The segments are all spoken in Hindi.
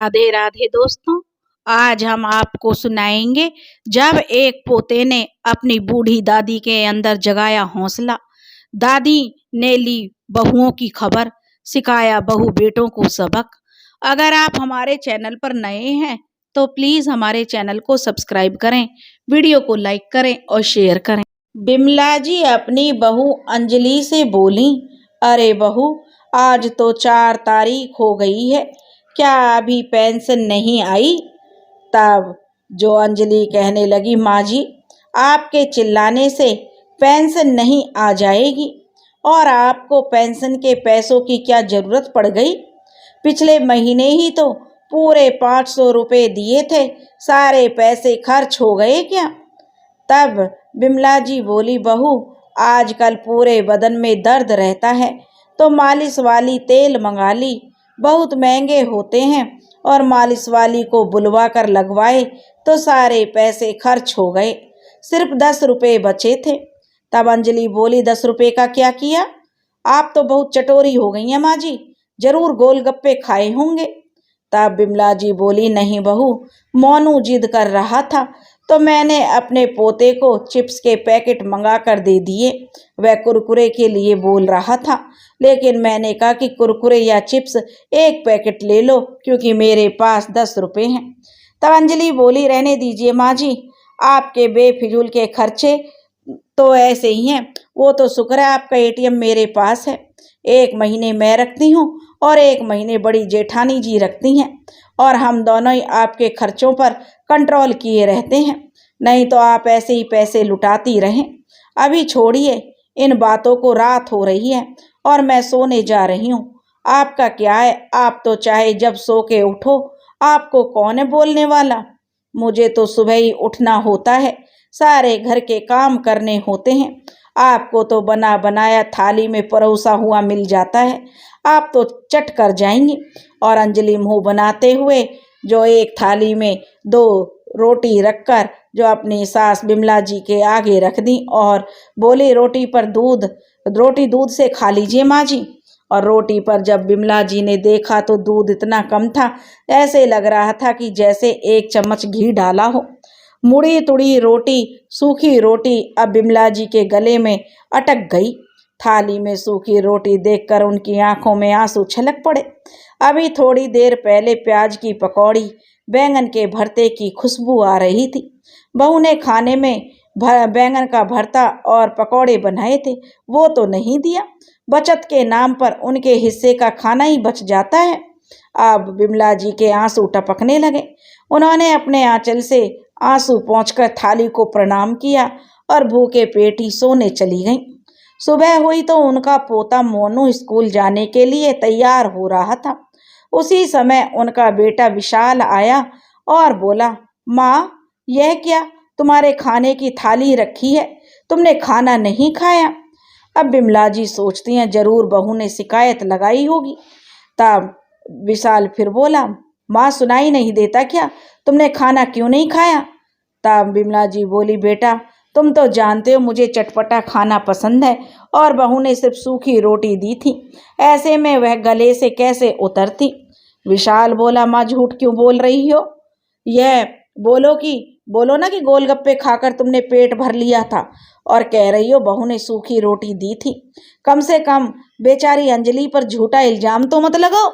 राधे राधे दोस्तों। आज हम आपको सुनाएंगे जब एक पोते ने अपनी बूढ़ी दादी के अंदर जगाया हौसला। दादी ने ली बहुओं की खबर, सिखाया बहू बेटों को सबक। अगर आप हमारे चैनल पर नए हैं तो प्लीज हमारे चैनल को सब्सक्राइब करें, वीडियो को लाइक करें और शेयर करें। बिमला जी अपनी बहू अंजलि से बोली, अरे बहू, आज तो 4 तारीख हो गई है, क्या अभी पेंशन नहीं आई? तब जो अंजलि कहने लगी, माँ जी, आपके चिल्लाने से पेंशन नहीं आ जाएगी, और आपको पेंशन के पैसों की क्या जरूरत पड़ गई? पिछले महीने ही तो पूरे 500 रुपए दिए थे, सारे पैसे खर्च हो गए क्या? तब बिमला जी बोली, बहू, आजकल पूरे बदन में दर्द रहता है तो मालिश वाली तेल मंगा ली, बहुत महंगे होते हैं, और मालिश वाली को बुलवा कर लगवाए तो सारे पैसे खर्च हो गए, सिर्फ 10 रुपए बचे थे। तब अंजलि बोली, 10 रुपए का क्या किया? आप तो बहुत चटोरी हो गई हैं माँ जी, जरूर गोलगप्पे खाए होंगे। तब बिमला जी बोली, नहीं बहू, मोनू जिद कर रहा था तो मैंने अपने पोते को चिप्स के पैकेट मंगा कर दे दिए। वह कुरकुरे के लिए बोल रहा था, लेकिन मैंने कहा कि कुरकुरे या चिप्स एक पैकेट ले लो, क्योंकि मेरे पास 10 रुपए हैं। तब अंजलि बोली, रहने दीजिए माँ जी, आपके बेफिजूल के खर्चे तो ऐसे ही हैं। वो तो शुक्र है आपका एटीएम मेरे पास है। 1 महीने मैं रखती हूँ और 1 महीने बड़ी जेठानी जी रखती हैं, और हम दोनों ही आपके खर्चों पर कंट्रोल किए रहते हैं, नहीं तो आप ऐसे ही पैसे लुटाती रहें। अभी छोड़िए इन बातों को, रात हो रही है और मैं सोने जा रही हूँ। आपका क्या है, आप तो चाहे जब सो के उठो, आपको कौन है बोलने वाला? मुझे तो सुबह ही उठना होता है, सारे घर के काम करने होते हैं। आपको तो बना बनाया थाली में परोसा हुआ मिल जाता है, आप तो चट कर जाएंगी। और अंजलि मुंह बनाते हुए जो एक थाली में 2 रोटी रखकर जो अपनी सास बिमला जी के आगे रख दी और बोली, रोटी दूध से खा लीजिए माँ जी। और रोटी पर जब बिमला जी ने देखा तो दूध इतना कम था, ऐसे लग रहा था कि जैसे 1 चम्मच घी डाला हो। मुड़ी तुड़ी रोटी, सूखी रोटी अब बिमला जी के गले में अटक गई। थाली में सूखी रोटी देखकर उनकी आंखों में आंसू छलक पड़े। अभी थोड़ी देर पहले प्याज की पकौड़ी, बैंगन के भरते की खुशबू आ रही थी। बहू ने खाने में बैंगन का भरता और पकौड़े बनाए थे, वो तो नहीं दिया। बचत के नाम पर उनके हिस्से का खाना ही बच जाता है। अब बिमला जी के आंसू टपकने लगे। उन्होंने अपने आंचल से आंसू पोंछकर थाली को प्रणाम किया और भूखे पेट ही सोने चली गईं। सुबह हुई तो उनका पोता मोनू स्कूल जाने के लिए तैयार हो रहा था। उसी समय उनका बेटा विशाल आया और बोला, माँ, यह क्या, तुम्हारे खाने की थाली रखी है, तुमने खाना नहीं खाया? अब बिमला जी सोचती हैं जरूर बहू ने शिकायत लगाई होगी। तब विशाल फिर बोला, माँ, सुनाई नहीं देता क्या, तुमने खाना क्यों नहीं खाया? तब बिमला जी बोली, बेटा, तुम तो जानते हो मुझे चटपटा खाना पसंद है, और बहू ने सिर्फ सूखी रोटी दी थी, ऐसे में वह गले से कैसे उतरती? विशाल बोला, माँ, झूठ क्यों बोल रही हो? यह बोलो ना कि गोलगप्पे खाकर तुमने पेट भर लिया था, और कह रही हो बहू ने सूखी रोटी दी थी। कम से कम बेचारी अंजलि पर झूठा इल्जाम तो मत लगाओ।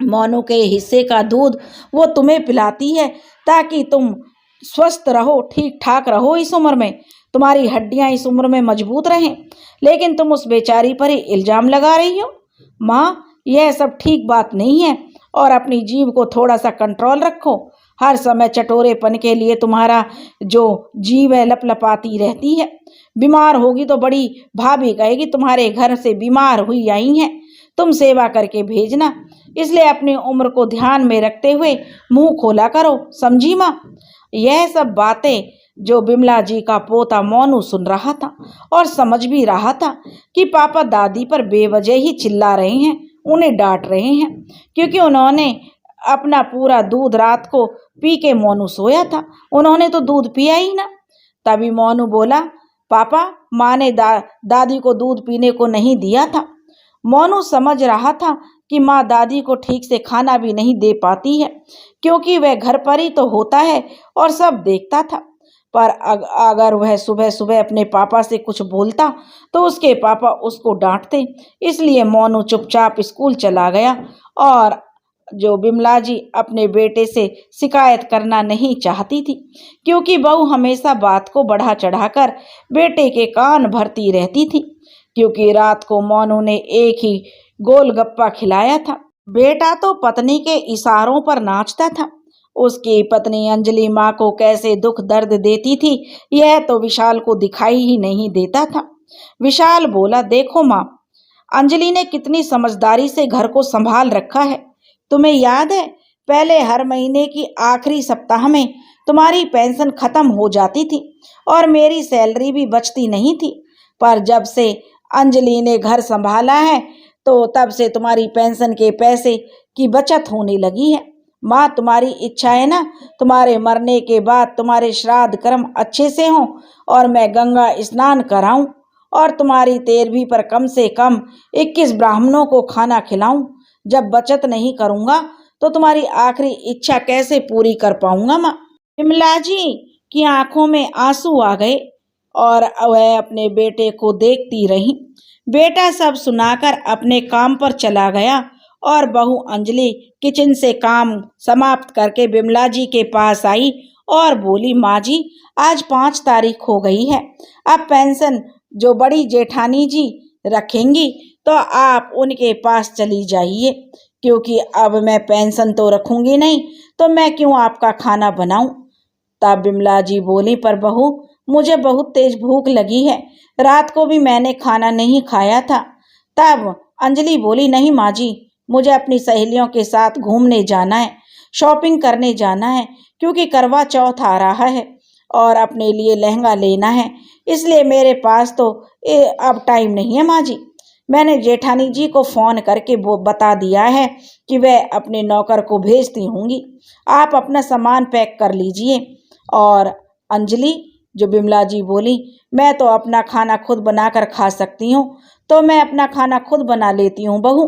मोनू के हिस्से का दूध वो तुम्हें पिलाती है ताकि तुम स्वस्थ रहो, ठीक ठाक रहो इस उम्र में, तुम्हारी हड्डियां इस उम्र में मजबूत रहें, लेकिन तुम उस बेचारी पर ही इल्जाम लगा रही हो। माँ, यह सब ठीक बात नहीं है, और अपनी जीभ को थोड़ा सा कंट्रोल रखो। हर समय चटोरेपन के लिए तुम्हारा जो जीभ है लपलपाती रहती है। बीमार होगी तो बड़ी भाभी कहेगी तुम्हारे घर से बीमार हुई आई हैं, तुम सेवा करके भेजना, इसलिए अपनी उम्र को ध्यान में रखते हुए मुंह खोला करो, समझी माँ? यह सब बातें जो बिमला जी का पोता मोनू सुन रहा था और समझ भी रहा था कि पापा दादी पर बेवजह ही चिल्ला रहे हैं, उन्हें डांट रहे हैं, क्योंकि उन्होंने अपना पूरा दूध रात को पी के मोनू सोया था, उन्होंने तो दूध पिया ही ना। तभी मोनू बोला, पापा, माँ ने दादी को दूध पीने को नहीं दिया था। मोनू समझ रहा था कि माँ दादी को ठीक से खाना भी नहीं दे पाती है, क्योंकि वह घर पर ही तो होता है और सब देखता था। पर अगर वह सुबह सुबह अपने पापा से कुछ बोलता तो उसके पापा उसको डांटते। इसलिए मोनू चुपचाप स्कूल चला गया और जो बिमला जी अपने बेटे से शिकायत करना नहीं चाहती थी, क्योंकि बहू हमेशा बात को बढ़ा चढ़ाकर बेटे के कान भरती रहती थी। क्योंकि रात को मोनू ने एक ही गोलगप्पा खिलाया था। बेटा तो पत्नी के इशारों पर नाचता था। उसकी पत्नी अंजलि माँ को कैसे दुख दर्द देती थी, यह तो विशाल को दिखाई ही नहीं देता था। विशाल बोला, देखो माँ, अंजलि ने कितनी समझदारी से घर को संभाल रखा है। तुम्हें याद है, पहले हर महीने की आखिरी सप्ताह में तुम्हारी पेंशन खत्म हो जाती थी और मेरी सैलरी भी बचती नहीं थी। पर जब से अंजलि ने घर संभाला है तो तब से तुम्हारी पेंशन के पैसे की बचत होने लगी है। माँ, तुम्हारी इच्छा है ना, तुम्हारे मरने के बाद तुम्हारे श्राद्ध कर्म अच्छे से हों और मैं गंगा स्नान कराऊं और तुम्हारी 13वीं पर कम से कम 21 ब्राह्मणों को खाना खिलाऊं। जब बचत नहीं करूंगा तो तुम्हारी आखिरी इच्छा कैसे पूरी कर पाऊंगा माँ। विमला जी की आंखों में आंसू आ गए और वह अपने बेटे को देखती रही। बेटा सब सुनाकर अपने काम पर चला गया और बहू अंजलि किचन से काम समाप्त करके बिमला जी के पास आई और बोली, माँ जी, आज 5 तारीख हो गई है। अब पेंशन जो बड़ी जेठानी जी रखेंगी तो आप उनके पास चली जाइए, क्योंकि अब मैं पेंशन तो रखूंगी नहीं तो मैं क्यों आपका खाना बनाऊं। तब बिमला जी बोली, पर बहू, मुझे बहुत तेज भूख लगी है, रात को भी मैंने खाना नहीं खाया था। तब अंजलि बोली, नहीं माँ जी, मुझे अपनी सहेलियों के साथ घूमने जाना है, शॉपिंग करने जाना है, क्योंकि करवा चौथ आ रहा है और अपने लिए लहंगा लेना है। इसलिए मेरे पास तो अब टाइम नहीं है माँ जी। मैंने जेठानी जी को फ़ोन करके वो बता दिया है कि वह अपने नौकर को भेजती होंगी। आप अपना सामान पैक कर लीजिए। और अंजलि, जो बिमला जी बोली, मैं तो अपना खाना खुद बनाकर खा सकती हूँ, तो मैं अपना खाना खुद बना लेती हूँ बहू।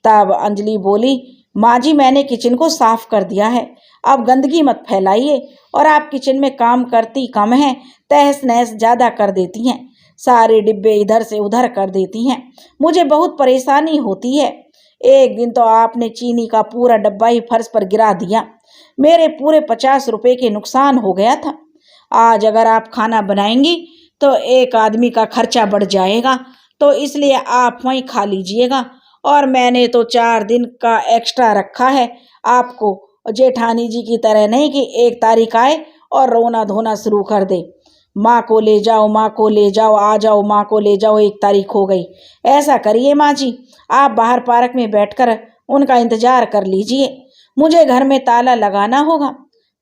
तब अंजलि बोली, माँ जी, मैंने किचन को साफ कर दिया है, अब गंदगी मत फैलाइए। और आप किचन में काम करती कम हैं, तहस नहस ज़्यादा कर देती हैं, सारे डिब्बे इधर से उधर कर देती हैं, मुझे बहुत परेशानी होती है। एक दिन तो आपने चीनी का पूरा डब्बा ही फर्श पर गिरा दिया, मेरे पूरे 50 रुपए के नुकसान हो गया था। आज अगर आप खाना बनाएंगी तो एक आदमी का खर्चा बढ़ जाएगा, तो इसलिए आप वहीं खा लीजिएगा। और मैंने तो 4 दिन का एक्स्ट्रा रखा है आपको, जेठानी जी की तरह नहीं कि 1 तारीख आए और रोना धोना शुरू कर दे, माँ को ले जाओ, माँ को ले जाओ, आ जाओ, माँ को ले जाओ, 1 तारीख हो गई। ऐसा करिए माँ जी, आप बाहर पार्क में बैठकर उनका इंतजार कर लीजिए, मुझे घर में ताला लगाना होगा।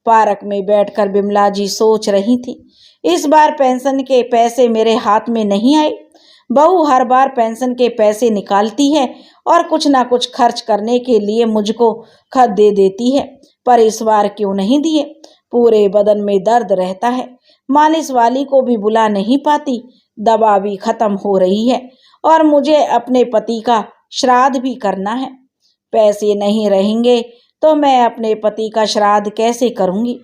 पार्क में बैठकर बिमला जी सोच रही थी, इस बार पेंशन के पैसे मेरे हाथ में नहीं आए। बहू हर बार पेंशन के पैसे निकालती है और कुछ ना कुछ खर्च करने के लिए मुझको खत दे देती है, पर इस बार क्यों नहीं दिए। पूरे बदन में दर्द रहता है, मालिश वाली को भी बुला नहीं पाती, दवा भी खत्म हो रही है और मुझे अपने पति का श्राद्ध भी करना है। पैसे नहीं रहेंगे तो मैं अपने पति का श्राद्ध कैसे करूंगी।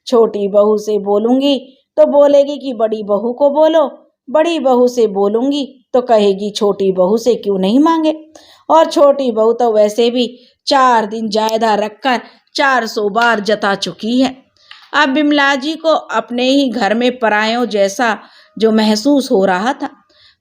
छोटी बहू से बोलूंगी तो बोलेगी कि बड़ी बहू को बोलो, बड़ी बहू से बोलूंगी तो कहेगी छोटी बहू से क्यों नहीं मांगे। और छोटी बहू तो वैसे भी 4 दिन जायदा रखकर 400 बार जता चुकी है। अब बिमला जी को अपने ही घर में परायों जैसा जो महसूस हो रहा था।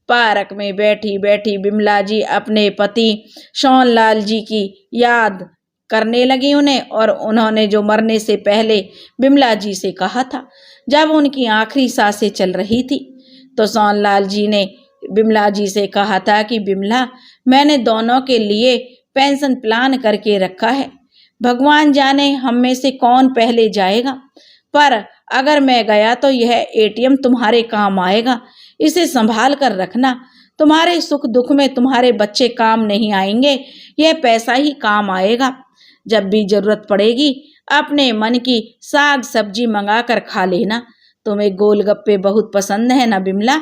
पार्क में बैठी बैठी बिमला जी अपने पति सोनलाल जी की याद करने लगी उन्हें, और उन्होंने जो मरने से पहले बिमला जी से कहा था, जब उनकी आखिरी सांसें चल रही थी, तो सोनलाल जी ने बिमला जी से कहा था कि बिमला, मैंने दोनों के लिए पेंशन प्लान करके रखा है, भगवान जाने हम में से कौन पहले जाएगा, पर अगर मैं गया तो यह एटीएम तुम्हारे काम आएगा, इसे संभाल कर रखना। तुम्हारे सुख दुख में तुम्हारे बच्चे काम नहीं आएंगे, यह पैसा ही काम आएगा। जब भी जरूरत पड़ेगी अपने मन की साग सब्जी मंगा कर खा लेना। तुम्हें गोलगप्पे बहुत पसंद है ना बिमला,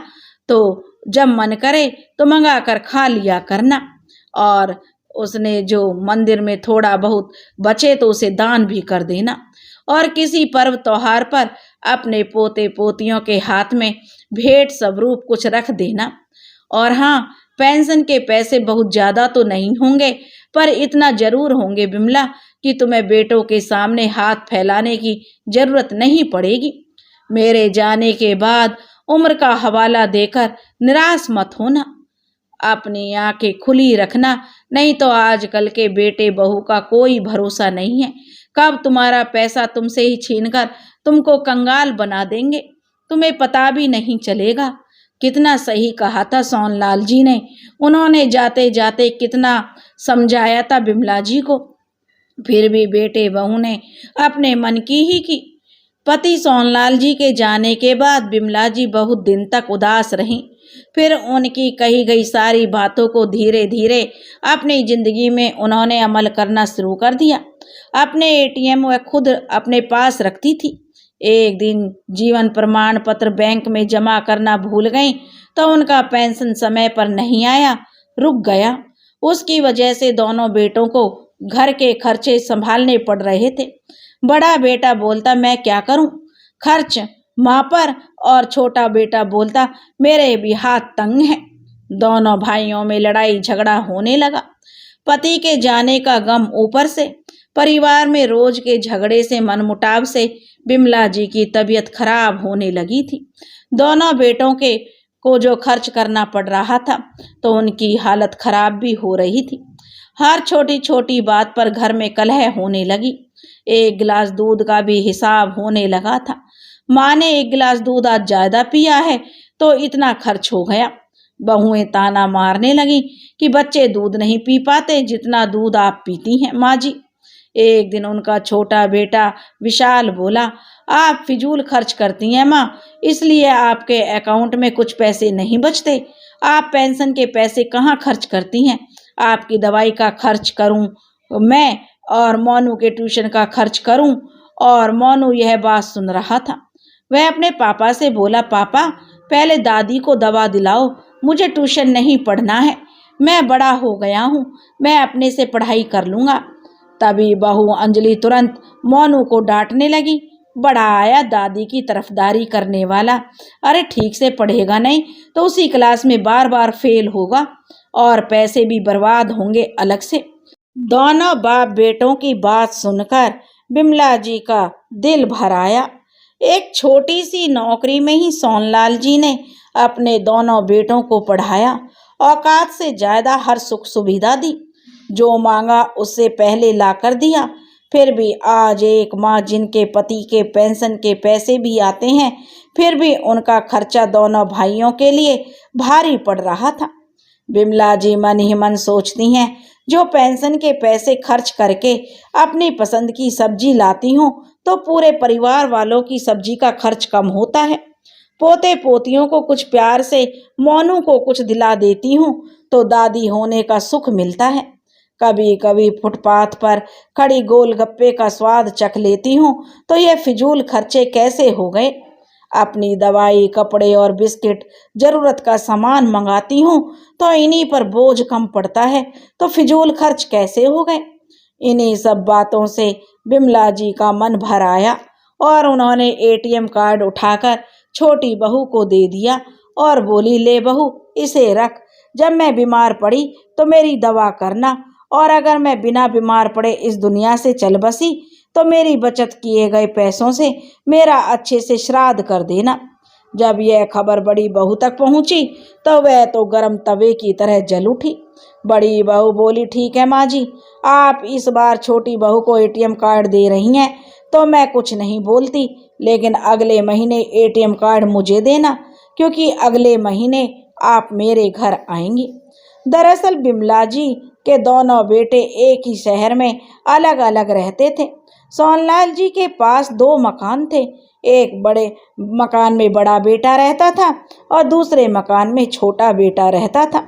तो जब मन करे तो मंगा कर खा लिया करना। और उसने जो मंदिर में थोड़ा बहुत बचे तो उसे दान भी कर देना, और किसी पर्व त्योहार पर अपने पोते पोतियों के हाथ में भेंट स्वरूप कुछ रख देना। और हाँ, पेंशन के पैसे बहुत ज्यादा तो नहीं होंगे, पर इतना जरूर होंगे बिमला कि तुम्हें बेटों के सामने हाथ फैलाने की जरूरत नहीं पड़ेगी। मेरे जाने के बाद उम्र का हवाला देकर निराश मत होना, अपनी आंखें खुली रखना, नहीं तो आजकल के बेटे बहू का कोई भरोसा नहीं है। कब तुम्हारा पैसा तुमसे ही छीनकर तुमको कंगाल बना देंगे, तुम्हें पता भी नहीं चलेगा। कितना सही कहा था सोनलाल जी ने, उन्होंने जाते जाते कितना समझाया था बिमला जी को, फिर भी बेटे बहू ने अपने मन की ही की। पति सोनलाल जी के जाने के बाद बिमला जी बहुत दिन तक उदास रहीं। फिर उनकी कही गई सारी बातों को धीरे धीरे अपनी जिंदगी में उन्होंने अमल करना शुरू कर दिया। अपने एटीएम वह खुद अपने पास रखती थी। एक दिन जीवन प्रमाण पत्र बैंक में जमा करना भूल गई तो उनका पेंशन समय पर नहीं आया, रुक गया। उसकी वजह से दोनों बेटों को घर के खर्चे संभालने पड़ रहे थे। बड़ा बेटा बोलता मैं क्या करूं, खर्च माँ पर, और छोटा बेटा बोलता मेरे भी हाथ तंग हैं। दोनों भाइयों में लड़ाई झगड़ा होने लगा। पति के जाने का गम ऊपर से, परिवार में रोज के झगड़े से, मनमुटाव से बिमला जी की तबीयत खराब होने लगी थी। दोनों बेटों के को जो खर्च करना पड़ रहा था तो उनकी हालत खराब भी हो रही थी। हर छोटी छोटी बात पर घर में कलह होने लगी। एक गिलास दूध का भी हिसाब होने लगा था। माँ ने एक गिलास दूध आज ज्यादा पिया है तो इतना खर्च हो गया। बहुएं ताना मारने लगी कि बच्चे दूध नहीं पी पाते जितना दूध आप पीती हैं माँ जी। एक दिन उनका छोटा बेटा विशाल बोला, आप फिजूल खर्च करती हैं माँ, इसलिए आपके अकाउंट में कुछ पैसे नहीं बचते। आप पेंशन के पैसे कहाँ खर्च करती हैं? आपकी दवाई का खर्च करूं मैं और मोनू के ट्यूशन का खर्च करूं? और मोनू यह बात सुन रहा था। वह अपने पापा से बोला, पापा पहले दादी को दवा दिलाओ, मुझे ट्यूशन नहीं पढ़ना है, मैं बड़ा हो गया हूँ, मैं अपने से पढ़ाई कर लूँगा। तभी बहू अंजलि तुरंत मोनू को डांटने लगी। बड़ा आया दादी की तरफदारी करने वाला, अरे ठीक से पढ़ेगा नहीं तो उसी क्लास में बार बार फेल होगा और पैसे भी बर्बाद होंगे अलग से। दोनों बाप बेटों की बात सुनकर बिमला जी का दिल भर आया। एक छोटी सी नौकरी में ही सोनलाल जी ने अपने दोनों बेटों को पढ़ाया, औकात से ज्यादा हर सुख सुविधा दी, जो मांगा उससे पहले ला कर दिया। फिर भी आज एक माँ जिनके पति के पेंशन के पैसे भी आते हैं, फिर भी उनका खर्चा दोनों भाइयों के लिए भारी पड़ रहा था। बिमला जी मन ही मन सोचती हैं, जो पेंशन के पैसे खर्च करके अपनी पसंद की सब्जी लाती हूँ तो पूरे परिवार वालों की सब्जी का खर्च कम होता है। पोते पोतियों को कुछ प्यार से, मोनू को कुछ दिला देती हूँ तो दादी होने का सुख मिलता है। कभी कभी फुटपाथ पर खड़ी गोलगप्पे का स्वाद चख लेती हूँ तो ये फिजूल खर्चे कैसे हो गए। अपनी दवाई, कपड़े और बिस्किट, जरूरत का सामान मंगाती हूँ तो इन्हीं पर बोझ कम पड़ता है, तो फिजूल खर्च कैसे हो गए। इन्हीं सब बातों से बिमला जी का मन भर आया और उन्होंने एटीएम कार्ड उठाकर छोटी बहू को दे दिया और बोली, ले बहू इसे रख, जब मैं बीमार पड़ी तो मेरी दवा करना, और अगर मैं बिना बीमार पड़े इस दुनिया से चल बसी तो मेरी बचत किए गए पैसों से मेरा अच्छे से श्राद्ध कर देना। जब यह खबर बड़ी बहू तक पहुंची तो वह तो गर्म तवे की तरह जल उठी। बड़ी बहू बोली, ठीक है माँ जी, आप इस बार छोटी बहू को एटीएम कार्ड दे रही हैं तो मैं कुछ नहीं बोलती, लेकिन अगले महीने एटीएम कार्ड मुझे देना, क्योंकि अगले महीने आप मेरे घर आएंगी। दरअसल बिमला जी के दोनों बेटे एक ही शहर में अलग अलग रहते थे। सोनलाल जी के पास 2 मकान थे। एक बड़े मकान में बड़ा बेटा रहता था और दूसरे मकान में छोटा बेटा रहता था।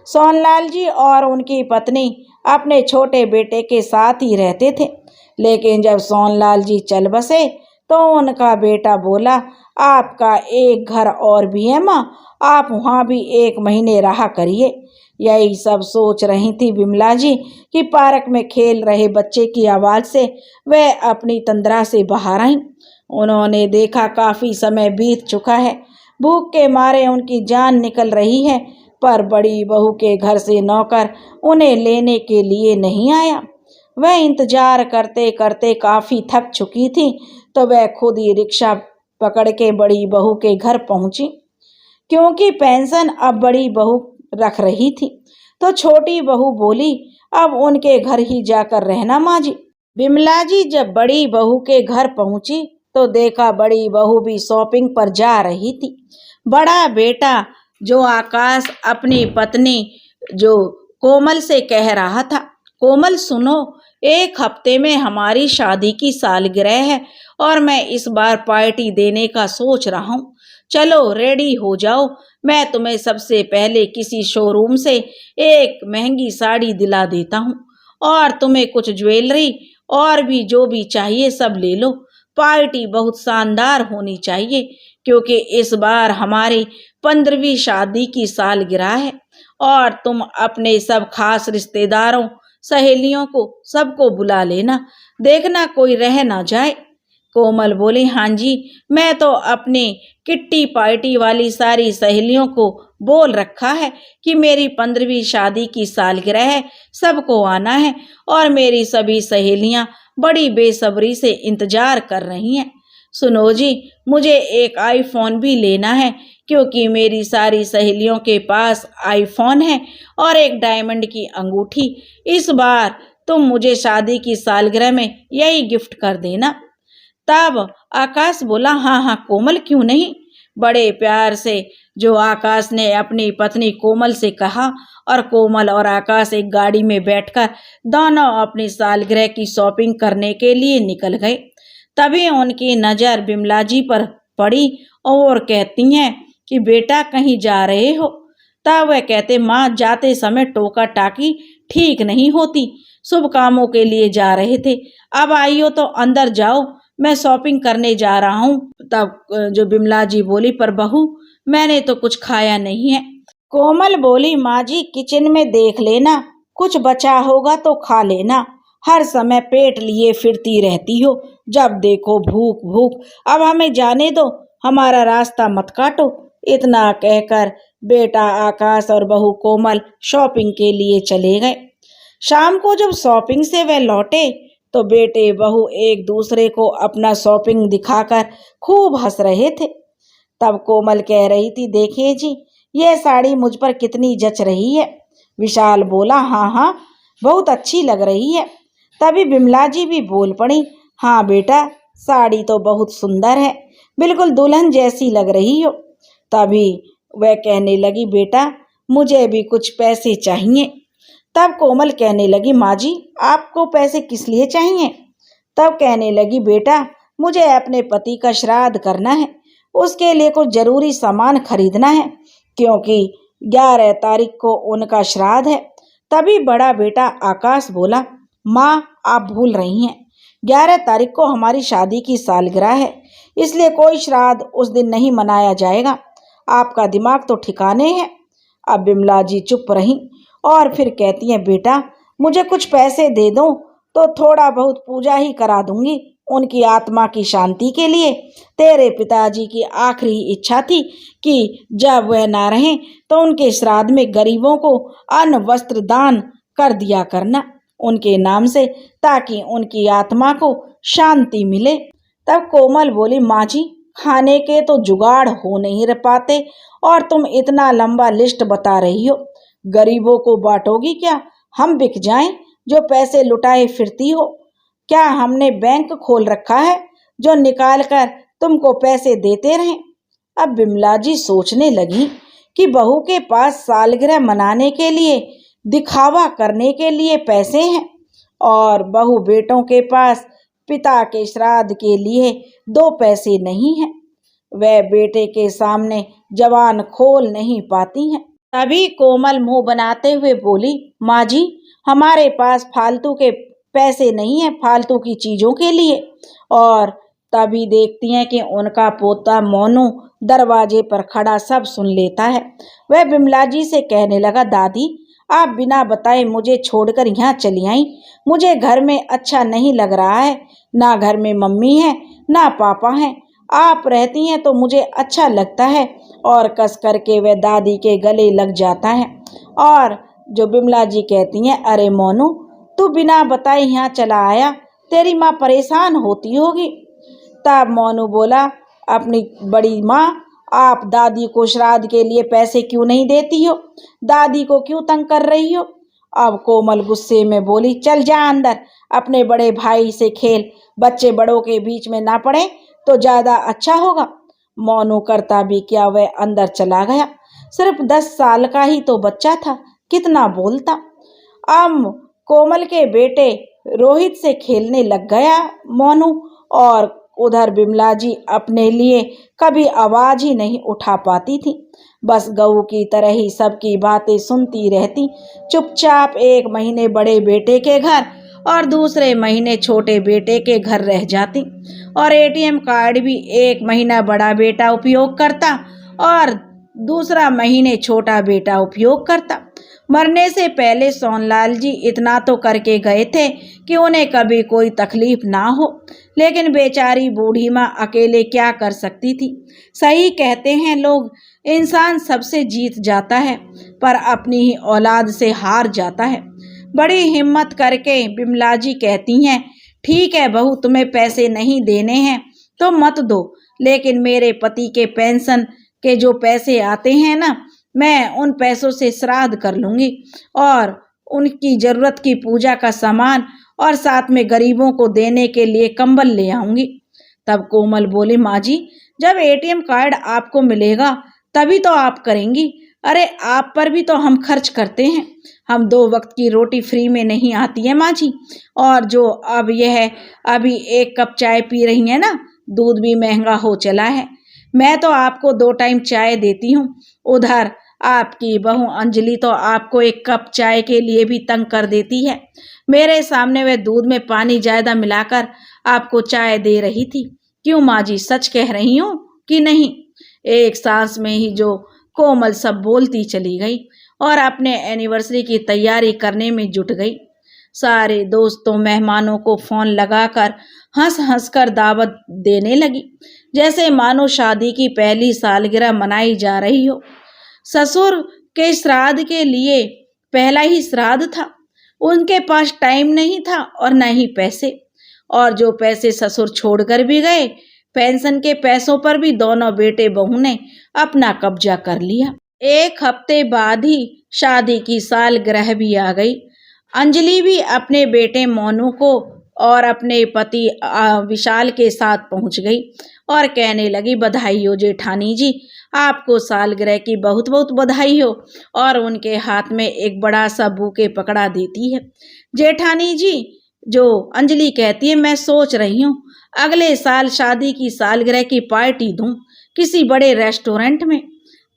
सोनलाल जी और उनकी पत्नी अपने छोटे बेटे के साथ ही रहते थे, लेकिन जब सोनलाल जी चल बसे तो उनका बेटा बोला, आपका एक घर और भी है माँ, आप वहाँ भी 1 महीने रहा करिए। यही सब सोच रही थी बिमला जी कि पार्क में खेल रहे बच्चे की आवाज़ से वह अपनी तंद्रा से बाहर आईं। उन्होंने देखा काफ़ी समय बीत चुका है, भूख के मारे उनकी जान निकल रही है, पर बड़ी बहू के घर से नौकर उन्हें लेने के लिए नहीं आया। वह इंतजार करते करते काफ़ी थक चुकी थी, तो वह खुद ही रिक्शा पकड़ के बड़ी बहू के घर पहुंची। क्योंकि पेंशन अब बड़ी बहू रख रही थी, तो छोटी बहू बोली, अब उनके घर ही जाकर रहना माँ जी। बिमला जी जब बड़ी बहू के घर पहुंची तो देखा बड़ी बहू भी शॉपिंग पर जा रही थी। बड़ा बेटा जो आकाश अपनी पत्नी जो कोमल से कह रहा था, कोमल सुनो, 1 हफ्ते में हमारी शादी की सालगिरह है और मैं इस बार पार्टी देने का सोच रहा हूँ। चलो रेडी हो जाओ, मैं तुम्हें सबसे पहले किसी शोरूम से एक महंगी साड़ी दिला देता हूँ और तुम्हें कुछ ज्वेलरी और भी जो भी चाहिए सब ले लो। पार्टी बहुत शानदार होनी चाहिए क्योंकि इस बार हमारी 15वीं शादी की सालगिरह है और तुम अपने सब खास रिश्तेदारों, सहेलियों को सबको बुला लेना, देखना कोई रह ना जाए। कोमल बोली, हाँ जी, मैं तो अपनी किट्टी पार्टी वाली सारी सहेलियों को बोल रखा है कि मेरी 15वीं शादी की सालगिरह है, सबको आना है और मेरी सभी सहेलियां बड़ी बेसब्री से इंतजार कर रही हैं। सुनो जी, मुझे एक आईफोन भी लेना है क्योंकि मेरी सारी सहेलियों के पास आईफोन है और एक डायमंड की अंगूठी। इस बार तुम मुझे शादी की सालगिरह में यही गिफ्ट कर देना। तब आकाश बोला, हाँ हाँ कोमल, क्यों नहीं। बड़े प्यार से जो आकाश ने अपनी पत्नी कोमल से कहा और कोमल और आकाश एक गाड़ी में बैठकर दोनों अपनी सालगिरह की शॉपिंग करने के लिए निकल गए। तभी उनकी नज़र बिमला जी पर पड़ी और कहती हैं कि बेटा कहीं जा रहे हो। तब वह कहते, माँ जाते समय टोका टाकी ठीक नहीं होती, शुभ कामों के लिए जा रहे थे, अब आई हो तो अंदर जाओ, मैं शॉपिंग करने जा रहा हूँ। तब जो बिमला जी बोली, पर बहू मैंने तो कुछ खाया नहीं है। कोमल बोली, माँ जी किचन में देख लेना, कुछ बचा होगा तो खा लेना, हर समय पेट लिए फिरती रहती हो, जब देखो भूख भूख, अब हमें जाने दो, हमारा रास्ता मत काटो। इतना कहकर बेटा आकाश और बहू कोमल शॉपिंग के लिए चले गए। शाम को जब शॉपिंग से वे लौटे तो बेटे बहू एक दूसरे को अपना शॉपिंग दिखाकर खूब हंस रहे थे। तब कोमल कह रही थी, देखिए जी यह साड़ी मुझ पर कितनी जच रही है। विशाल बोला, हाँ हाँ बहुत अच्छी लग रही है। तभी बिमला जी भी बोल पड़ी, हाँ बेटा साड़ी तो बहुत सुंदर है, बिल्कुल दुल्हन जैसी लग रही हो। तभी वह कहने लगी, बेटा मुझे भी कुछ पैसे चाहिए। तब कोमल कहने लगी, माँ जी आपको पैसे किस लिए चाहिए। तब कहने लगी, बेटा मुझे अपने पति का श्राद्ध करना है, उसके लिए कुछ जरूरी सामान खरीदना है क्योंकि 11 तारीख को उनका श्राद्ध है। तभी बड़ा बेटा आकाश बोला, माँ आप भूल रही हैं, 11 तारीख को हमारी शादी की सालगिरह है, इसलिए कोई श्राद्ध उस दिन नहीं मनाया जाएगा, आपका दिमाग तो ठिकाने है। अब बिमला जी चुप रहीं और फिर कहती हैं, बेटा मुझे कुछ पैसे दे दो तो थोड़ा बहुत पूजा ही करा दूंगी उनकी आत्मा की शांति के लिए। तेरे पिताजी की आखिरी इच्छा थी कि जब वह ना रहें तो उनके श्राद्ध में गरीबों को अन्न वस्त्र दान कर दिया करना उनके नाम से, ताकि उनकी आत्मा को शांति मिले। तब कोमल बोली, माँ जी खाने के तो जुगाड़ हो नहीं पाते और तुम इतना लंबा लिस्ट बता रही हो, गरीबों को बांटोगी क्या, हम बिक जाएं जो पैसे लुटाए फिरती हो। क्या हमने बैंक खोल रखा है जो निकाल कर तुमको पैसे देते रहें। अब बिमला जी सोचने लगी कि बहू के पास सालगिरह मनाने के लिए, दिखावा करने के लिए पैसे हैं और बहू बेटों के पास पिता के श्राद्ध के लिए 2 पैसे नहीं हैं। वह बेटे के सामने जबान खोल नहीं पाती हैं। तभी कोमल मुंह बनाते हुए बोली, माँ जी हमारे पास फालतू के पैसे नहीं हैं फालतू की चीज़ों के लिए, और तभी देखती हैं कि उनका पोता मोनू दरवाजे पर खड़ा सब सुन लेता है। वह बिमला जी से कहने लगा, दादी आप बिना बताए मुझे छोड़कर यहाँ चली आई। मुझे घर में अच्छा नहीं लग रहा है, ना घर में मम्मी है ना पापा हैं। आप रहती हैं तो मुझे अच्छा लगता है। और कस करके वह दादी के गले लग जाता है। और जो बिमला जी कहती हैं, अरे मोनू तू बिना बताए यहाँ चला आया, तेरी माँ परेशान होती होगी। तब मोनू बोला, अपनी बड़ी माँ आप दादी को श्राद्ध के लिए पैसे क्यों नहीं देती हो, दादी को क्यों तंग कर रही हो। अब कोमल गुस्से में बोली, चल जा अंदर अपने बड़े भाई से खेल, बच्चे बड़ों के बीच में ना पड़े तो ज्यादा अच्छा होगा। मोनू करता भी क्या, वह अंदर चला गया। सिर्फ 10 साल का ही तो बच्चा था, कितना बोलता। अब कोमल के बेटे रोहित से खेलने लग गया मोनू। और उधर बिमला जी अपने लिए कभी आवाज ही नहीं उठा पाती थी, बस गऊ की तरह ही सबकी बातें सुनती रहती। चुपचाप 1 महीने बड़े बेटे के घर और दूसरे महीने छोटे बेटे के घर रह जाती। और एटीएम कार्ड भी 1 महीना बड़ा बेटा उपयोग करता और दूसरा महीने छोटा बेटा उपयोग करता। मरने से पहले सोनलाल जी इतना तो करके गए थे कि उन्हें कभी कोई तकलीफ ना हो, लेकिन बेचारी बूढ़ी माँ अकेले क्या कर सकती थी। सही कहते हैं लोग, इंसान सबसे जीत जाता है पर अपनी ही औलाद से हार जाता है। बड़ी हिम्मत करके बिमला जी कहती हैं, ठीक है बहू, तुम्हें पैसे नहीं देने हैं तो मत दो, लेकिन मेरे पति के पेंशन के जो पैसे आते हैं ना, मैं उन पैसों से श्राद्ध कर लूंगी और उनकी जरूरत की पूजा का सामान और साथ में गरीबों को देने के लिए कंबल ले आऊंगी। तब कोमल बोली, माँ जी जब एटीएम कार्ड आपको मिलेगा तभी तो आप करेंगी। अरे आप पर भी तो हम खर्च करते हैं, हम 2 वक्त की रोटी फ्री में नहीं आती है माँ जी। और जो अब यह अभी 1 कप चाय पी रही है ना, दूध भी महंगा हो चला है। मैं तो आपको 2 टाइम चाय देती हूँ, उधर आपकी बहू अंजलि तो आपको 1 कप चाय के लिए भी तंग कर देती है। मेरे सामने वह दूध में पानी ज्यादा मिलाकर आपको चाय दे रही थी। क्यों माँ जी, सच कह रही हूँ कि नहीं। एक सांस में ही जो कोमल सब बोलती चली गई और अपने एनिवर्सरी की तैयारी करने में जुट गई। सारे दोस्तों मेहमानों को फोन लगाकर हंस हंस कर दावत देने लगी, जैसे मानो शादी की पहली सालगिरह मनाई जा रही हो। ससुर के श्राद्ध के लिए पहला ही श्राद्ध था, उनके पास टाइम नहीं था और न ही पैसे। और जो पैसे ससुर छोड़कर भी गए, पेंशन के पैसों पर भी दोनों बेटे बहू ने अपना कब्जा कर लिया। 1 हफ्ते बाद ही शादी की सालगिरह भी आ गई। अंजलि भी अपने बेटे मोनू को और अपने पति विशाल के साथ पहुंच गई और कहने लगी, बधाई हो जेठानी जी, आपको सालगिरह की बहुत बहुत बधाई हो। और उनके हाथ में एक बड़ा सा बुके पकड़ा देती है। जेठानी जी, जो अंजलि कहती है, मैं सोच रही हूँ अगले साल शादी की सालगिरह की पार्टी दूं किसी बड़े रेस्टोरेंट में।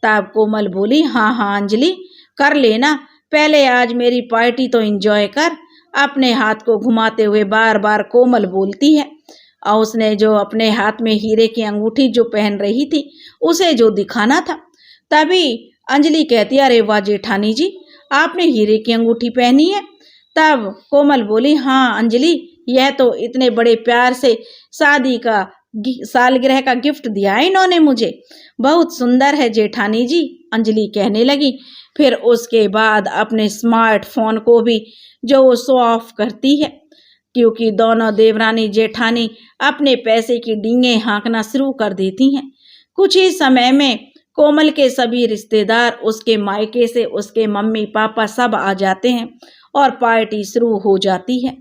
तब कोमल बोली, हाँ हाँ अंजलि कर लेना, पहले आज मेरी पार्टी तो एंजॉय कर। अपने हाथ को घुमाते हुए बार बार कोमल बोलती है। और उसने जो अपने हाथ में हीरे की अंगूठी जो पहन रही थी उसे जो दिखाना था। तभी अंजलि कहती है, अरे वाह जेठानी जी, आपने हीरे की अंगूठी पहनी है। तब कोमल बोली, हाँ अंजलि, यह तो इतने बड़े प्यार से शादी का सालगिरह का गिफ्ट दिया है इन्होंने मुझे, बहुत सुंदर है जेठानी जी, अंजलि कहने लगी। फिर उसके बाद अपने स्मार्टफोन को भी जो वो शो ऑफ करती है, क्योंकि दोनों देवरानी जेठानी अपने पैसे की डींगे हाँकना शुरू कर देती हैं। कुछ ही समय में कोमल के सभी रिश्तेदार, उसके मायके से उसके मम्मी पापा सब आ जाते हैं और पार्टी शुरू हो जाती है।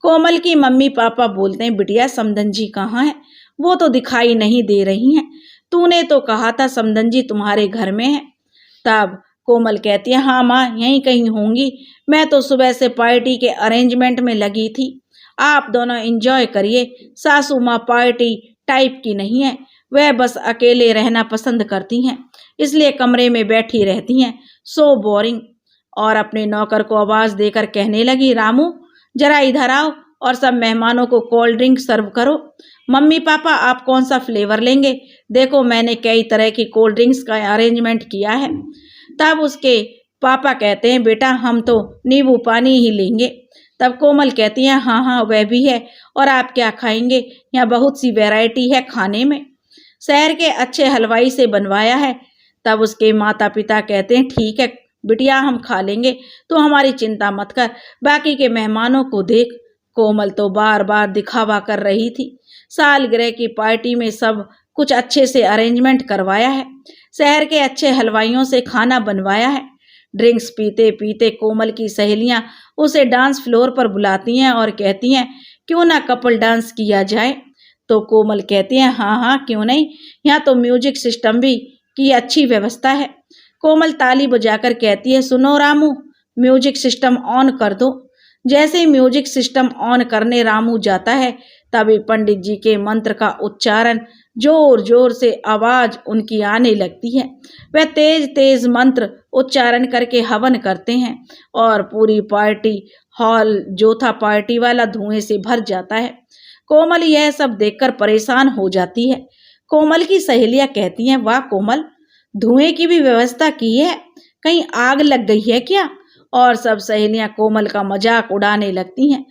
कोमल की मम्मी पापा बोलते हैं, बिटिया समधन जी कहाँ है, वो तो दिखाई नहीं दे रही हैं, तूने तो कहा था समधन जी तुम्हारे घर में है। तब कोमल कहती है, हाँ माँ यहीं कहीं होंगी, मैं तो सुबह से पार्टी के अरेंजमेंट में लगी थी, आप दोनों एंजॉय करिए। सासू माँ पार्टी टाइप की नहीं है, वह बस अकेले रहना पसंद करती हैं, इसलिए कमरे में बैठी रहती हैं, सो बोरिंग। और अपने नौकर को आवाज देकर कहने लगी, रामू जरा इधर आओ, और सब मेहमानों को कोल्ड ड्रिंक सर्व करो। मम्मी पापा आप कौन सा फ्लेवर लेंगे? देखो मैंने कई तरह की कोल्ड ड्रिंक्स का अरेंजमेंट किया है। तब उसके पापा कहते हैं बेटा हम तो नींबू पानी ही लेंगे। तब कोमल कहती है हाँ हाँ वह भी है, और आप क्या खाएंगे? यहाँ बहुत सी वैरायटी है खाने में, शहर के अच्छे हलवाई से बनवाया है। तब उसके माता पिता कहते हैं ठीक है बिटिया हम खा लेंगे, तो हमारी चिंता मत कर, बाकी के मेहमानों को देख। कोमल तो बार बार दिखावा कर रही थी। सालगिरह की पार्टी में सब कुछ अच्छे से अरेंजमेंट करवाया है, शहर के अच्छे हलवाइयों से खाना बनवाया है। ड्रिंक्स पीते पीते कोमल की सहेलियां उसे डांस फ्लोर पर बुलाती हैं और कहती हैं क्यों ना कपल डांस किया जाए। तो कोमल कहती है हाँ हाँ क्यों नहीं, यहाँ तो म्यूजिक सिस्टम भी की अच्छी व्यवस्था है। कोमल ताली बजाकर कहती है सुनो रामू म्यूजिक सिस्टम ऑन कर दो। जैसे ही म्यूजिक सिस्टम ऑन करने रामू जाता है तभी पंडित जी के मंत्र का उच्चारण जोर जोर से आवाज उनकी आने लगती है। वह तेज तेज मंत्र उच्चारण करके हवन करते हैं और पूरी पार्टी हॉल जो था पार्टी वाला धुएं से भर जाता है। कोमल यह सब देखकर परेशान हो जाती है। कोमल की सहेलियां कहती हैं वाह कोमल धुएं की भी व्यवस्था की है, कहीं आग लग गई है क्या? और सब सहेलियां कोमल का मजाक उड़ाने लगती हैं।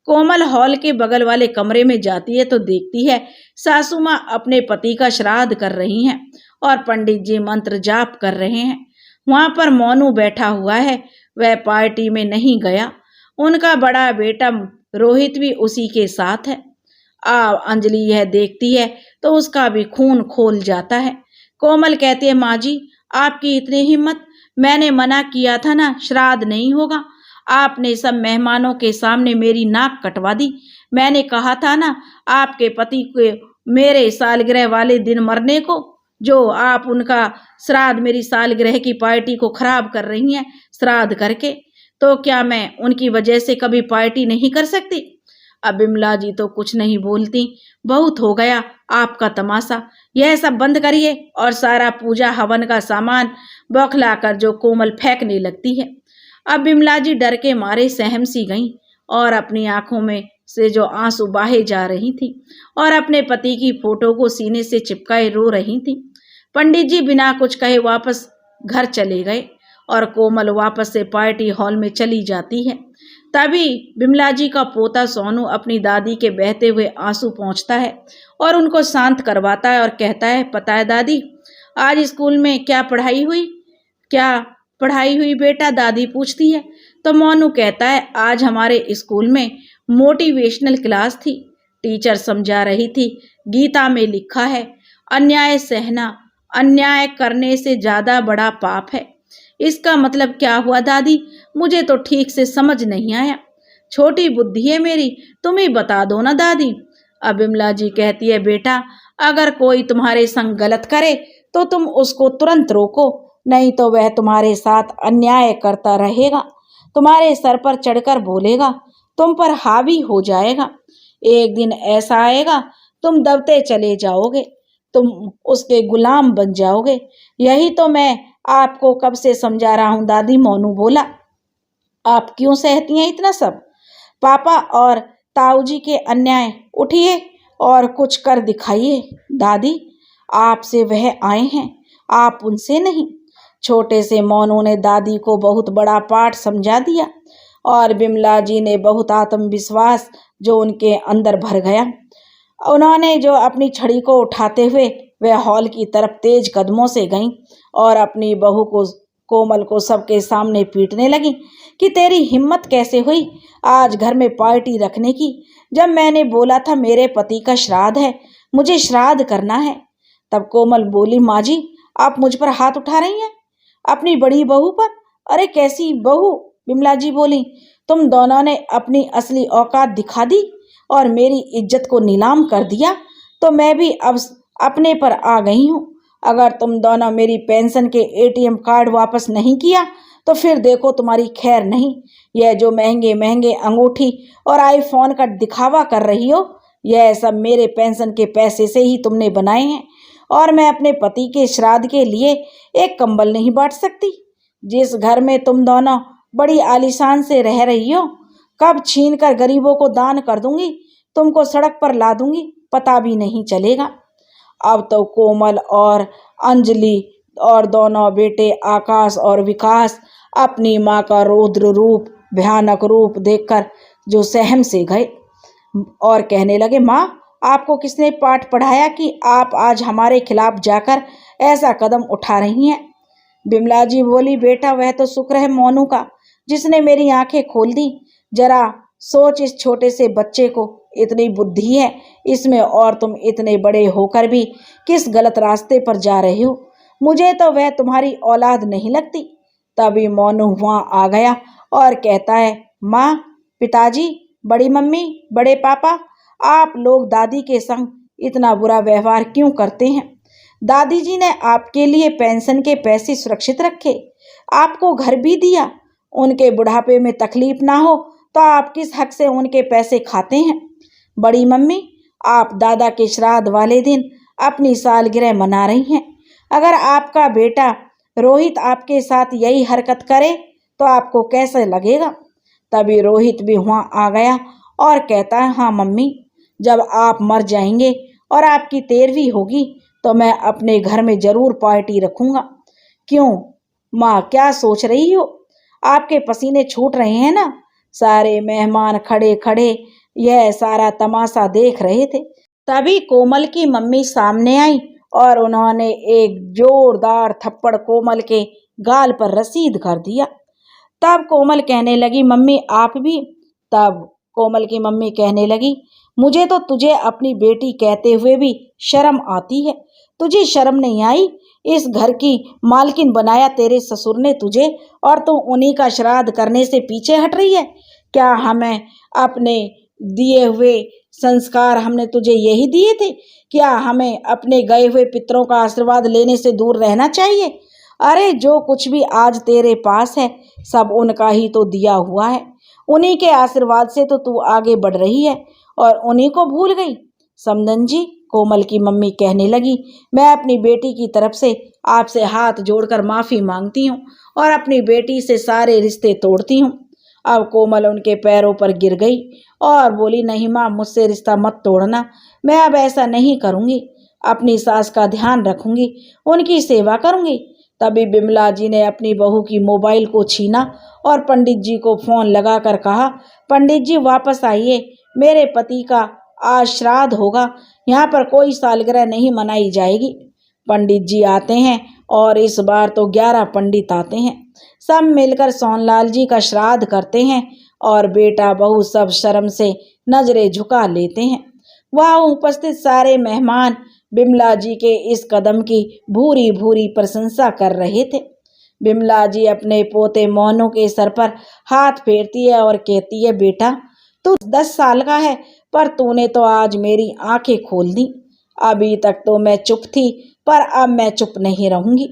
कोमल हॉल के बगल वाले कमरे में जाती है तो देखती है सासू माँ अपने पति का श्राद्ध कर रही हैं और पंडित जी मंत्र जाप कर रहे हैं। वहां पर मोनू बैठा हुआ है, वह पार्टी में नहीं गया। उनका बड़ा बेटा रोहित भी उसी के साथ है। अंजलि यह देखती है तो उसका भी खून खोल जाता है। कोमल कहती है माँ जी आपकी इतनी हिम्मत, मैंने मना किया था ना श्राद्ध नहीं होगा, आपने सब मेहमानों के सामने मेरी नाक कटवा दी। मैंने कहा था ना आपके पति के मेरे सालगिरह वाले दिन मरने को, जो आप उनका श्राद्ध मेरी सालगिरह की पार्टी को खराब कर रही हैं श्राद्ध करके, तो क्या मैं उनकी वजह से कभी पार्टी नहीं कर सकती? अब बिमला जी तो कुछ नहीं बोलती। बहुत हो गया आपका तमाशा, यह सब बंद करिए। और सारा पूजा हवन का सामान बौखलाकर जो कोमल फेंकने लगती है। अब बिमला जी डर के मारे सहम सी गईं और अपनी आंखों में से जो आंसू बहे जा रही थी और अपने पति की फोटो को सीने से चिपकाए रो रही थी। पंडित जी बिना कुछ कहे वापस घर चले गए और कोमल वापस से पार्टी हॉल में चली जाती है। तभी बिमला जी का पोता सोनू अपनी दादी के बहते हुए आंसू पहुंचता है और उनको शांत करवाता है और कहता है पता है दादी आज स्कूल में क्या पढ़ाई हुई बेटा? दादी पूछती है। तो मोनू कहता है आज हमारे स्कूल में मोटिवेशनल क्लास थी, टीचर समझा रही थी गीता में लिखा है अन्याय सहना अन्याय करने से ज्यादा बड़ा पाप है। इसका मतलब क्या हुआ दादी? मुझे तो ठीक से समझ नहीं आया, छोटी बुद्धि है मेरी, तुम ही बता दो ना दादी। अब बिमला जी कहती है बेटा अगर कोई तुम्हारे संग गलत करे तो तुम उसको तुरंत रोको, नहीं तो वह तुम्हारे साथ अन्याय करता रहेगा, तुम्हारे सर पर चढ़कर बोलेगा, तुम पर हावी हो जाएगा। एक दिन ऐसा आएगा तुम दबते चले जाओगे, तुम उसके गुलाम बन जाओगे। यही तो मैं आपको कब से समझा रहा हूँ दादी। मोनू बोला आप क्यों सहती हैं इतना सब? पापा और ताऊजी के अन्याय उठिए और कुछ कर दिखाइए। दादी आपसे वह आए हैं, आप उनसे नहीं। छोटे से मोनू ने दादी को बहुत बड़ा पाठ समझा दिया और बिमला जी ने बहुत आत्मविश्वास जो उनके अंदर भर गया। उन्होंने जो अपनी छड़ी को उठाते हुए वह हॉल की तरफ तेज कदमों से गईं और अपनी बहू को कोमल को सबके सामने पीटने लगी कि तेरी हिम्मत कैसे हुई आज घर में पार्टी रखने की, जब मैंने बोला था मेरे पति का श्राद्ध है, मुझे श्राद्ध करना है। तब कोमल बोली माँ जी आप मुझ पर हाथ उठा रही हैं, अपनी बड़ी बहू पर? अरे कैसी बहू? बिमला जी बोली तुम दोनों ने अपनी असली औकात दिखा दी और मेरी इज्जत को नीलाम कर दिया, तो मैं भी अब अपने पर आ गई हूँ। अगर तुम दोनों मेरी पेंशन के एटीएम कार्ड वापस नहीं किया तो फिर देखो तुम्हारी खैर नहीं। यह जो महंगे महंगे अंगूठी और आईफोन का दिखावा कर रही हो, यह सब मेरे पेंशन के पैसे से ही तुमने बनाए हैं और मैं अपने पति के श्राद्ध के लिए एक कंबल नहीं बांट सकती। जिस घर में तुम दोनों बड़ी आलीशान से रह रही हो, कब छीन कर गरीबों को दान कर दूंगी, तुमको सड़क पर ला दूंगी, पता भी नहीं चलेगा। अब तो कोमल और अंजलि और दोनों बेटे आकाश और विकास अपनी माँ का रौद्र रूप, भयानक रूप देखकर जो सहम से गए और कहने लगे, माँ, आपको किसने पाठ पढ़ाया कि आप आज हमारे खिलाफ जाकर ऐसा कदम उठा रही हैं? बिमला जी बोली, बेटा, वह तो शुक्र है मोनू का, जिसने मेरी आंखें खोल दी। जरा सोच, इस छोटे से बच्चे को इतनी बुद्धि है इसमें, और तुम इतने बड़े होकर भी किस गलत रास्ते पर जा रहे हो। मुझे तो वह तुम्हारी औलाद नहीं लगती। तभी मोनू वहां आ गया और कहता है, माँ, पिताजी, बड़ी मम्मी, बड़े पापा, आप लोग दादी के संग इतना बुरा व्यवहार क्यों करते हैं? दादी जी ने आपके लिए पेंशन के पैसे सुरक्षित रखे, आपको घर भी दिया। उनके बुढ़ापे में तकलीफ ना हो तो आप किस हक से उनके पैसे खाते हैं? बड़ी मम्मी, आप दादा के श्राद्ध वाले दिन अपनी सालगिरह मना रही हैं। अगर आपका बेटा रोहित आपके साथ यही हरकत करे तो आपको कैसे लगेगा? तभी रोहित भी वहां आ गया और कहता है, हाँ मम्मी, जब आप मर जाएंगे और आपकी 13वीं होगी तो मैं अपने घर में जरूर पार्टी रखूंगा। क्यों माँ, क्या सोच रही हो? आपके पसीने छूट रहे हैं ना? सारे मेहमान खड़े खड़े यह सारा तमाशा देख रहे थे। तभी कोमल की मम्मी सामने आई और उन्होंने एक जोरदार थप्पड़ कोमल के गाल पर रसीद कर दिया। तब कोमल कहने लगी, मम्मी आप भी? तब कोमल की मम्मी कहने लगी, मुझे तो तुझे अपनी बेटी कहते हुए भी शर्म आती है। तुझे शर्म नहीं आई? इस घर की मालकिन बनाया तेरे ससुर ने तुझे, और तू उन्हीं का श्राद्ध करने से पीछे हट रही है। क्या हमें अपने दिए हुए संस्कार हमने तुझे यही दिए थे? क्या हमें अपने गए हुए पितरों का आशीर्वाद लेने से दूर रहना चाहिए? अरे, जो कुछ भी आज तेरे पास है सब उनका ही तो दिया हुआ है। उन्हीं के आशीर्वाद से तो तू आगे बढ़ रही है और उन्हीं को भूल गई। समधन जी, कोमल की मम्मी कहने लगी, मैं अपनी बेटी की तरफ से आपसे हाथ जोड़कर माफ़ी मांगती हूँ और अपनी बेटी से सारे रिश्ते तोड़ती हूँ। अब कोमल उनके पैरों पर गिर गई और बोली, नहीं माँ, मुझसे रिश्ता मत तोड़ना, मैं अब ऐसा नहीं करूँगी। अपनी सास का ध्यान रखूँगी, उनकी सेवा करूँगी। तभी बिमला जी ने अपनी बहू की मोबाइल को छीना और पंडित जी को फ़ोन लगाकर कहा, पंडित जी वापस आइए, मेरे पति का आज श्राद्ध होगा, यहाँ पर कोई सालगिरह नहीं मनाई जाएगी। पंडित जी आते हैं और इस बार तो 11 पंडित आते हैं। सब मिलकर सोनलाल जी का श्राद्ध करते हैं और बेटा बहू सब शर्म से नजरें झुका लेते हैं। वहाँ उपस्थित सारे मेहमान बिमला जी के इस कदम की भूरी भूरी प्रशंसा कर रहे थे। बिमला जी अपने पोते मोनू के सर पर हाथ फेरती है और कहती है, बेटा, तू 10 साल का है पर तूने तो आज मेरी आंखें खोल दी। अभी तक तो मैं चुप थी पर अब मैं चुप नहीं रहूंगी।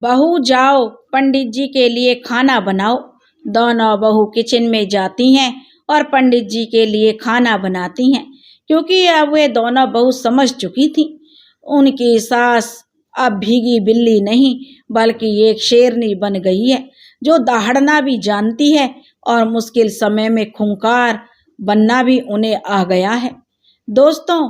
बहू, जाओ पंडित जी के लिए खाना बनाओ। दोनों बहू किचन में जाती हैं और पंडित जी के लिए खाना बनाती हैं, क्योंकि अब वे दोनों बहू समझ चुकी थी उनकी सास अब भीगी बिल्ली नहीं बल्कि एक शेरनी बन गई है, जो दहाड़ना भी जानती है और मुश्किल समय में खूंखार बनना भी उन्हें आ गया है। दोस्तों,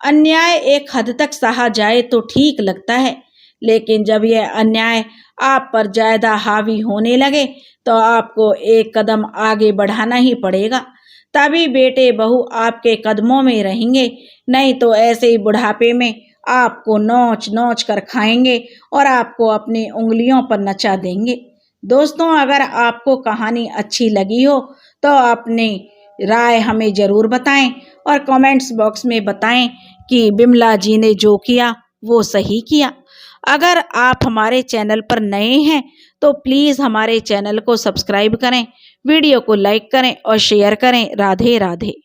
अन्याय एक हद तक सहा जाए तो ठीक लगता है, लेकिन जब यह अन्याय आप पर ज्यादा हावी होने लगे तो आपको एक कदम आगे बढ़ाना ही पड़ेगा। तभी बेटे बहू आपके कदमों में रहेंगे, नहीं तो ऐसे ही बुढ़ापे में आपको नोच नोच कर खाएंगे और आपको अपनी उंगलियों पर नचा देंगे। दोस्तों, अगर आपको कहानी अच्छी लगी हो तो अपनी राय हमें ज़रूर बताएं और कमेंट्स बॉक्स में बताएं कि बिमला जी ने जो किया वो सही किया। अगर आप हमारे चैनल पर नए हैं तो प्लीज़ हमारे चैनल को सब्सक्राइब करें, वीडियो को लाइक करें और शेयर करें। राधे राधे।